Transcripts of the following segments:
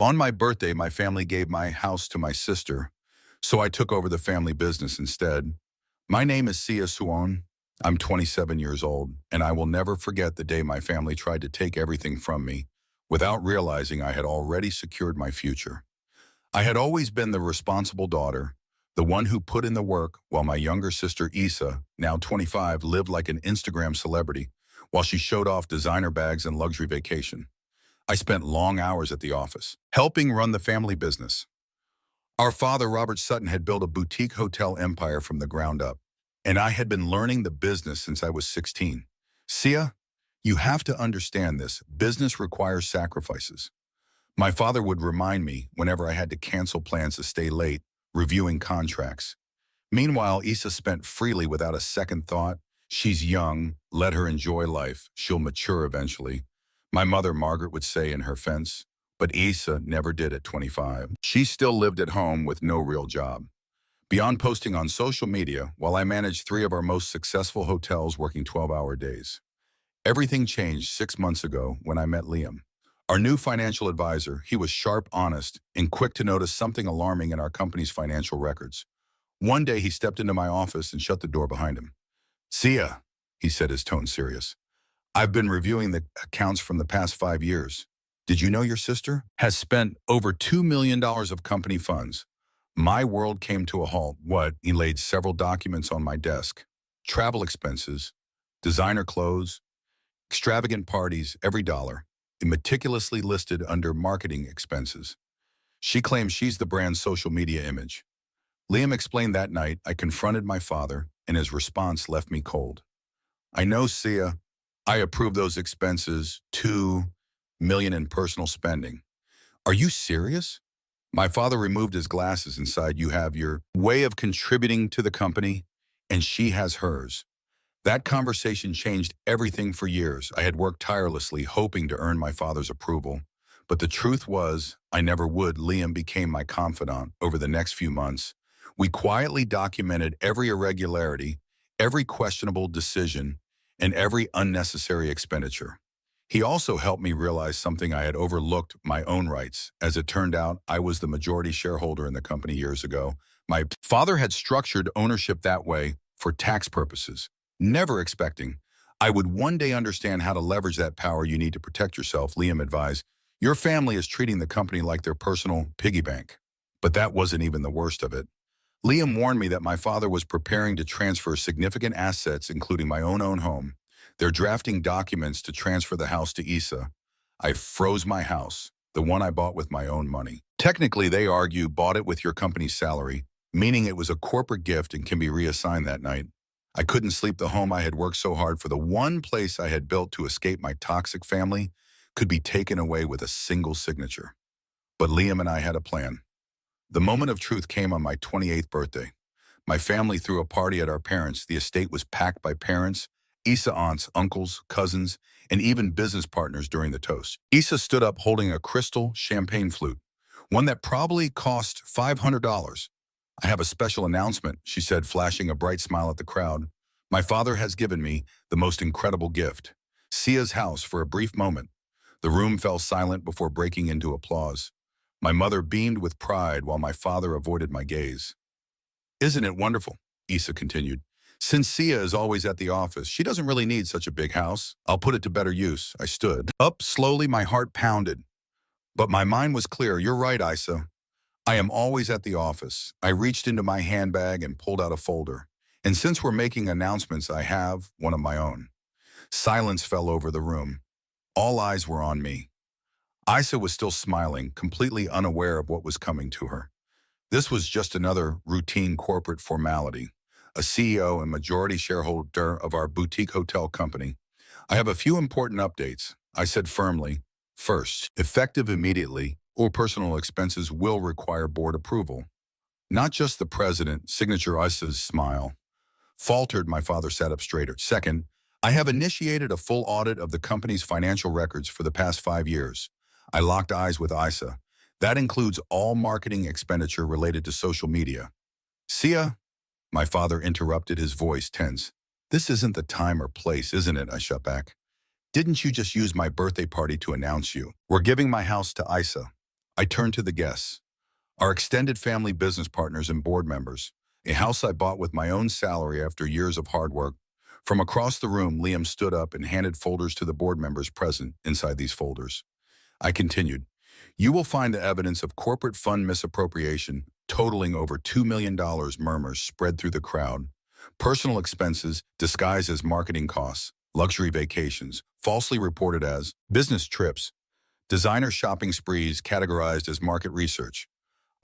On my birthday, my family gave my house to my sister, so I took over the family business instead. My name is Sia Suon. I'm 27 years old, and I will never forget the day my family tried to take everything from me without realizing I had already secured my future. I had always been the responsible daughter, the one who put in the work while my younger sister Issa, now 25, lived like an Instagram celebrity while she showed off designer bags and luxury vacation. I spent long hours at the office, helping run the family business. Our father, Robert Sutton, had built a boutique hotel empire from the ground up, and I had been learning the business since I was 16. Sia, you have to understand this. Business requires sacrifices. My father would remind me whenever I had to cancel plans to stay late, reviewing contracts. Meanwhile, Issa spent freely without a second thought. She's young, let her enjoy life. She'll mature eventually. My mother, Margaret, would say in her fence, but Issa never did at 25. She still lived at home with no real job. Beyond posting on social media, while I managed three of our most successful hotels working 12-hour days. Everything changed 6 months ago when I met Liam. Our new financial advisor. He was sharp, honest, and quick to notice something alarming in our company's financial records. One day he stepped into my office and shut the door behind him. Sia, he said, his tone serious. I've been reviewing the accounts from the past 5 years. Did you know your sister has spent over $2 million of company funds? My world came to a halt. What? He laid several documents on my desk. Travel expenses, designer clothes, extravagant parties, every dollar, meticulously listed under marketing expenses. She claims she's the brand's social media image. Liam explained that night. I confronted my father, and his response left me cold. I know, Sia. I approve those expenses, $2 million in personal spending. Are you serious? My father removed his glasses and said, you have your way of contributing to the company, and she has hers. That conversation changed everything for years. I had worked tirelessly, hoping to earn my father's approval. But the truth was, I never would. Liam became my confidant over the next few months. We quietly documented every irregularity, every questionable decision, and every unnecessary expenditure. He also helped me realize something I had overlooked: my own rights. As it turned out, I was the majority shareholder in the company years ago. My father had structured ownership that way for tax purposes, never expecting I would one day understand how to leverage that power. You need to protect yourself, Liam advised. Your family is treating the company like their personal piggy bank. But that wasn't even the worst of it. Liam warned me that my father was preparing to transfer significant assets, including my own home. They're drafting documents to transfer the house to Issa. I froze my house, the one I bought with my own money. Technically, they argue, bought it with your company's salary, meaning it was a corporate gift and can be reassigned that night. I couldn't sleep. The home I had worked so hard for, the one place I had built to escape my toxic family, could be taken away with a single signature. But Liam and I had a plan. The moment of truth came on my 28th birthday. My family threw a party at our parents'. The estate was packed by parents, Issa aunts, uncles, cousins, and even business partners during the toast. Issa stood up holding a crystal champagne flute, one that probably cost $500. I have a special announcement, she said, flashing a bright smile at the crowd. My father has given me the most incredible gift, Sia's house. For a brief moment, the room fell silent before breaking into applause. My mother beamed with pride while my father avoided my gaze. Isn't it wonderful? Issa continued. Since Sia is always at the office, she doesn't really need such a big house. I'll put it to better use. I stood up slowly, my heart pounded. But my mind was clear. You're right, Issa. I am always at the office. I reached into my handbag and pulled out a folder. And since we're making announcements, I have one of my own. Silence fell over the room. All eyes were on me. Issa was still smiling, completely unaware of what was coming to her. This was just another routine corporate formality. A CEO and majority shareholder of our boutique hotel company. I have a few important updates, I said firmly. First, effective immediately, all personal expenses will require board approval. Not just the president. Signature. Issa's smile faltered. My father sat up straighter. Second, I have initiated a full audit of the company's financial records for the past 5 years. I locked eyes with Issa. That includes all marketing expenditure related to social media. Sia, my father interrupted, his voice tense. This isn't the time or place, isn't it? I shut back. Didn't you just use my birthday party to announce you? We're giving my house to Issa. I turned to the guests, our extended family business partners and board members, a house I bought with my own salary after years of hard work. From across the room, Liam stood up and handed folders to the board members present inside these folders. I continued, you will find the evidence of corporate fund misappropriation totaling over $2 million. Murmurs spread through the crowd. Personal expenses disguised as marketing costs, luxury vacations, falsely reported as business trips, designer shopping sprees categorized as market research.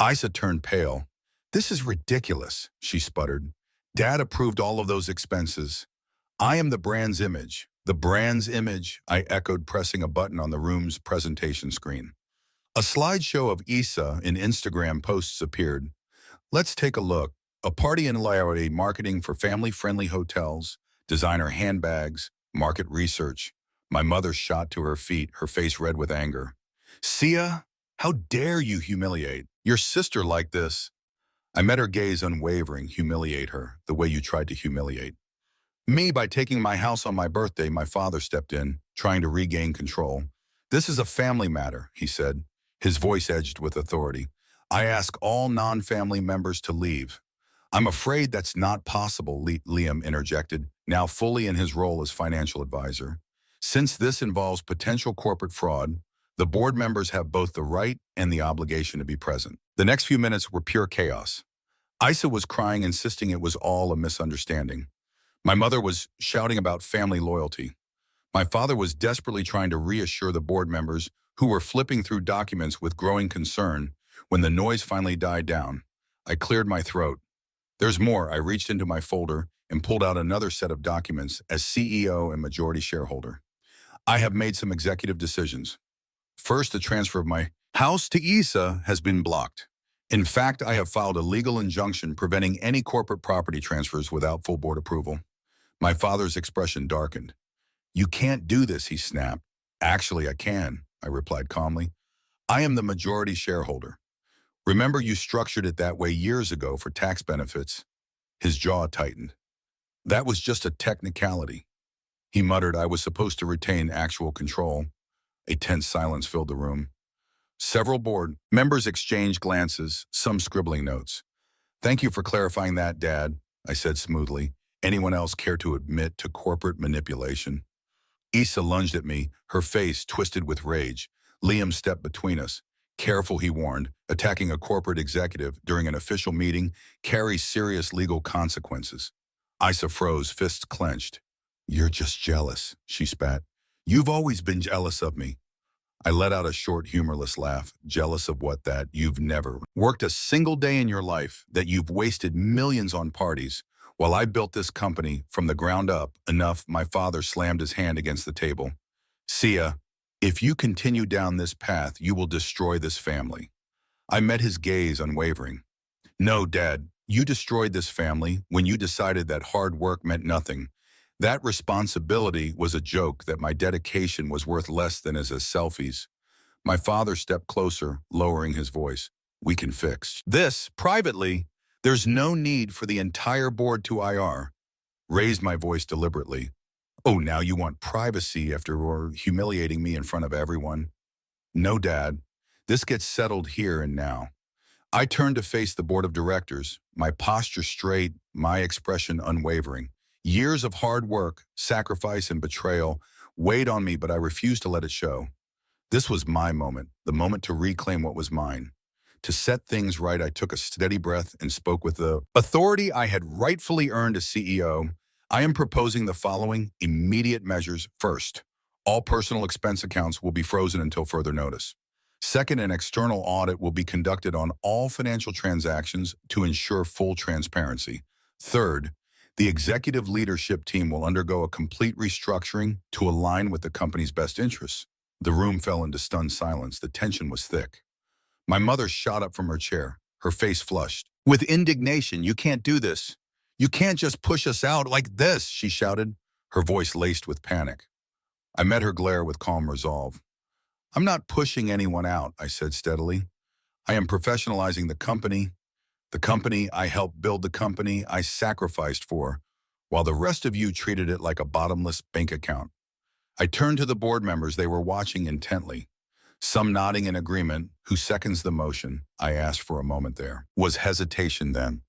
Isa turned pale. This is ridiculous, she sputtered. Dad approved all of those expenses. I am the brand's image. The brand's image, I echoed, pressing a button on the room's presentation screen. A slideshow of Isa in Instagram posts appeared. Let's take a look. A party in loyalty marketing for family-friendly hotels, designer handbags, market research. My mother shot to her feet, her face red with anger. Sia, how dare you humiliate your sister like this? I met her gaze unwavering. Humiliate her the way you tried to humiliate me by taking my house on my birthday. My father stepped in, trying to regain control. This is a family matter, he said, his voice edged with authority. I ask all non-family members to leave. I'm afraid that's not possible, Liam interjected, now fully in his role as financial advisor. Since this involves potential corporate fraud, the board members have both the right and the obligation to be present. The next few minutes were pure chaos. Isa was crying, insisting it was all a misunderstanding. My mother was shouting about family loyalty. My father was desperately trying to reassure the board members who were flipping through documents with growing concern. When the noise finally died down, I cleared my throat. There's more. I reached into my folder and pulled out another set of documents as CEO and majority shareholder. I have made some executive decisions. First, the transfer of my house to Isa has been blocked. In fact, I have filed a legal injunction preventing any corporate property transfers without full board approval. My father's expression darkened. You can't do this, he snapped. Actually, I can, I replied calmly. I am the majority shareholder. Remember, you structured it that way years ago for tax benefits. His jaw tightened. That was just a technicality. He muttered, I was supposed to retain actual control. A tense silence filled the room. Several board members exchanged glances, some scribbling notes. Thank you for clarifying that, Dad, I said smoothly. Anyone else care to admit to corporate manipulation? Isa lunged at me, her face twisted with rage. Liam stepped between us. Careful, he warned. Attacking a corporate executive during an official meeting carries serious legal consequences. Isa froze, fists clenched. You're just jealous, she spat. You've always been jealous of me. I let out a short, humorless laugh. Jealous of what? That you've never worked a single day in your life, that you've wasted millions on parties. While I built this company from the ground up, enough, my father slammed his hand against the table. Sia, if you continue down this path, you will destroy this family. I met his gaze, unwavering. No, Dad, you destroyed this family when you decided that hard work meant nothing. That responsibility was a joke, that my dedication was worth less than his selfies. My father stepped closer, lowering his voice. We can fix this privately. There's no need for the entire board to IR. Raised my voice deliberately. Oh, now you want privacy after humiliating me in front of everyone? No, Dad. This gets settled here and now. I turned to face the board of directors, my posture straight, my expression unwavering. Years of hard work, sacrifice, and betrayal weighed on me, but I refused to let it show. This was my moment, the moment to reclaim what was mine. To set things right, I took a steady breath and spoke with the authority I had rightfully earned as CEO. I am proposing the following immediate measures. First, all personal expense accounts will be frozen until further notice. Second, an external audit will be conducted on all financial transactions to ensure full transparency. Third, the executive leadership team will undergo a complete restructuring to align with the company's best interests. The room fell into stunned silence. The tension was thick. My mother shot up from her chair, her face flushed. With indignation, you can't do this. You can't just push us out like this, she shouted, her voice laced with panic. I met her glare with calm resolve. I'm not pushing anyone out, I said steadily. I am professionalizing the company I helped build, the company I sacrificed for, while the rest of you treated it like a bottomless bank account. I turned to the board members. They were watching intently. some nodding in agreement. Who seconds the motion? I asked for a moment there. Was hesitation then.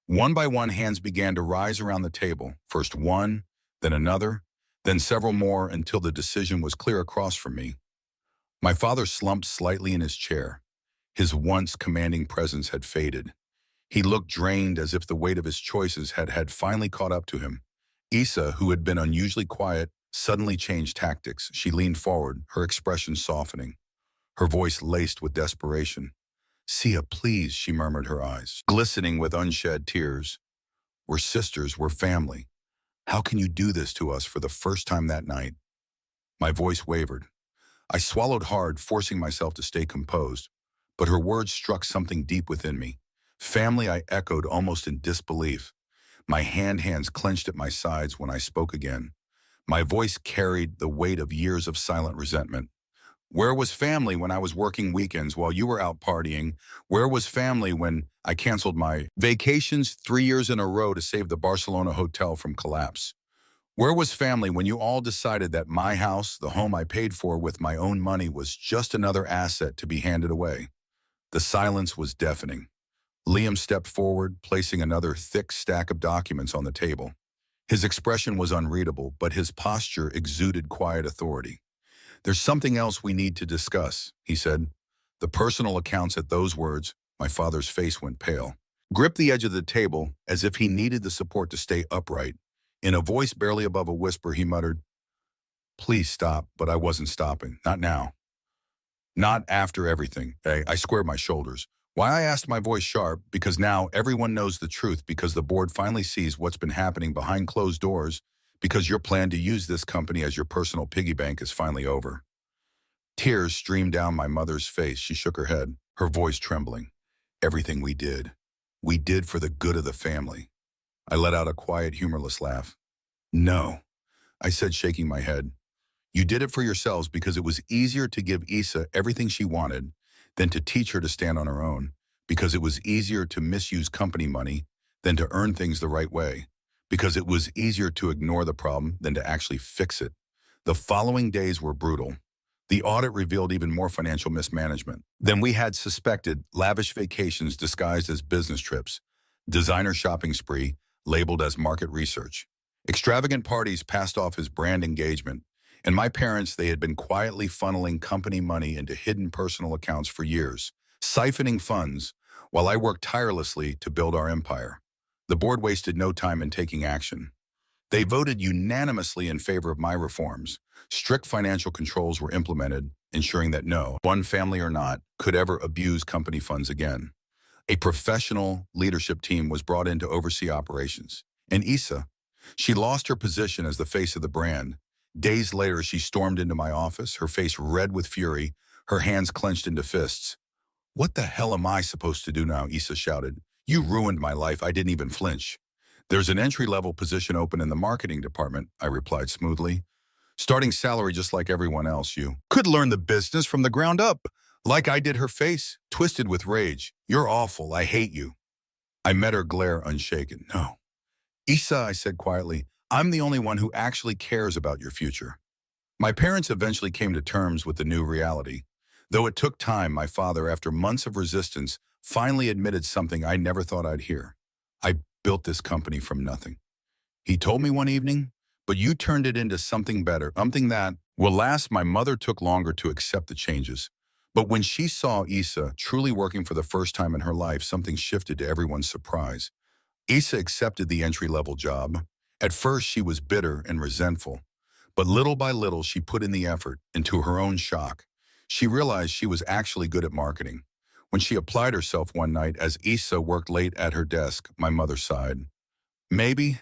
One by one, hands began to rise around the table. First one, then another, then several more until the decision was clear across from me. My father slumped slightly in his chair. His once commanding presence had faded. He looked drained, as if the weight of his choices had finally caught up to him. Issa, who had been unusually quiet, suddenly changed tactics. She leaned forward, her expression softening, her voice laced with desperation. "Sia, please," she murmured, her eyes glistening with unshed tears. "We're sisters, we're family. How can you do this to us for the first time that night?" My voice wavered. I swallowed hard, forcing myself to stay composed, but her words struck something deep within me. "Family," I echoed almost in disbelief. My hands clenched at my sides when I spoke again. My voice carried the weight of years of silent resentment. "Where was family when I was working weekends while you were out partying? Where was family when I canceled my vacations 3 years in a row to save the Barcelona hotel from collapse? Where was family when you all decided that my house, the home I paid for with my own money, was just another asset to be handed away?" The silence was deafening. Liam stepped forward, placing another thick stack of documents on the table. His expression was unreadable, but his posture exuded quiet authority. "There's something else we need to discuss," he said. The personal accounts. At those words, my father's face went pale. Gripped the edge of the table as if he needed the support to stay upright. In a voice barely above a whisper, he muttered, "Please stop," but I wasn't stopping. Not now. Not after everything. I squared my shoulders. Why, I asked, my voice sharp, because now everyone knows the truth, because the board finally sees what's been happening behind closed doors, because your plan to use this company as your personal piggy bank is finally over. Tears streamed down my mother's face. She shook her head, her voice trembling. "Everything we did for the good of the family." I let out a quiet, humorless laugh. "No," I said, shaking my head. "You did it for yourselves because it was easier to give Issa everything she wanted than to teach her to stand on her own, because it was easier to misuse company money than to earn things the right way, because it was easier to ignore the problem than to actually fix it." The following days were brutal. The audit revealed even more financial mismanagement than we had suspected. Lavish vacations disguised as business trips, designer shopping spree labeled as market research, extravagant parties passed off as brand engagement, and my parents, they had been quietly funneling company money into hidden personal accounts for years, siphoning funds while I worked tirelessly to build our empire. The board wasted no time in taking action. They voted unanimously in favor of my reforms. Strict financial controls were implemented, ensuring that no one, family or not, could ever abuse company funds again. A professional leadership team was brought in to oversee operations. And Issa, she lost her position as the face of the brand. Days later, she stormed into my office, her face red with fury, her hands clenched into fists. "What the hell am I supposed to do now?" Issa shouted. "You ruined my life." I didn't even flinch. "There's an entry-level position open in the marketing department," I replied smoothly. "Starting salary just like everyone else. You could learn the business from the ground up." Like I did, her face twisted with rage. "You're awful. I hate you." I met her glare unshaken. "No. Issa," I said quietly, "I'm the only one who actually cares about your future." My parents eventually came to terms with the new reality. Though it took time, my father, after months of resistance, finally admitted something I never thought I'd hear. "I built this company from nothing," he told me one evening, "but you turned it into something better, something that will last." My mother took longer to accept the changes. But when she saw Issa truly working for the first time in her life, something shifted to everyone's surprise. Issa accepted the entry-level job. At first, she was bitter and resentful, but little by little, she put in the effort. And to her own shock, she realized she was actually good at marketing. When she applied herself one night as Issa worked late at her desk, my mother sighed. Maybe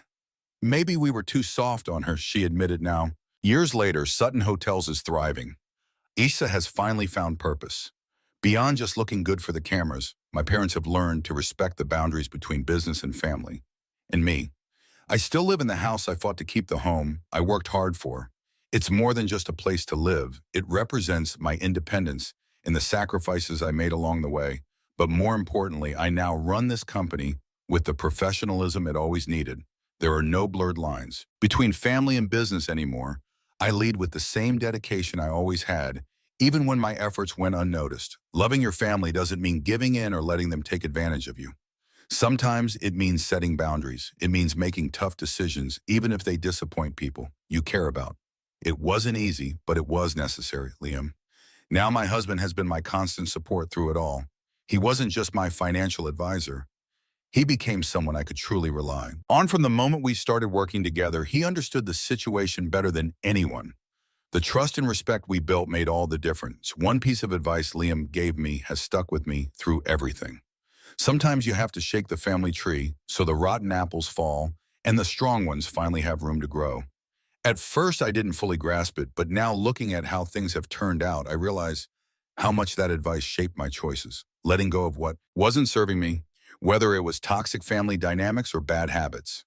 we were too soft on her," she admitted now. Years later, Sutton Hotels is thriving. Issa has finally found purpose. Beyond just looking good for the cameras, my parents have learned to respect the boundaries between business and family. And me. I still live in the house I fought to keep, the home I worked hard for. It's more than just a place to live. It represents my independence and the sacrifices I made along the way. But more importantly, I now run this company with the professionalism it always needed. There are no blurred lines between family and business anymore. I lead with the same dedication I always had, even when my efforts went unnoticed. Loving your family doesn't mean giving in or letting them take advantage of you. Sometimes it means setting boundaries. It means making tough decisions, even if they disappoint people you care about. It wasn't easy, but it was necessary, Liam. Now my husband has been my constant support through it all. He wasn't just my financial advisor. He became someone I could truly rely on. From the moment we started working together, he understood the situation better than anyone. The trust and respect we built made all the difference. One piece of advice Liam gave me has stuck with me through everything. Sometimes you have to shake the family tree so the rotten apples fall and the strong ones finally have room to grow. At first, I didn't fully grasp it, but now looking at how things have turned out, I realize how much that advice shaped my choices. Letting go of what wasn't serving me, whether it was toxic family dynamics or bad habits,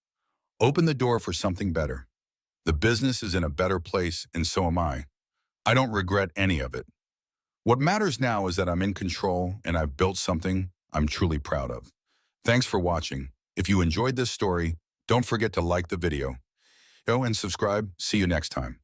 opened the door for something better. The business is in a better place, and so am I. I don't regret any of it. What matters now is that I'm in control and I've built something I'm truly proud of. Thanks for watching. If you enjoyed this story, don't forget to like the video. And subscribe. See you next time.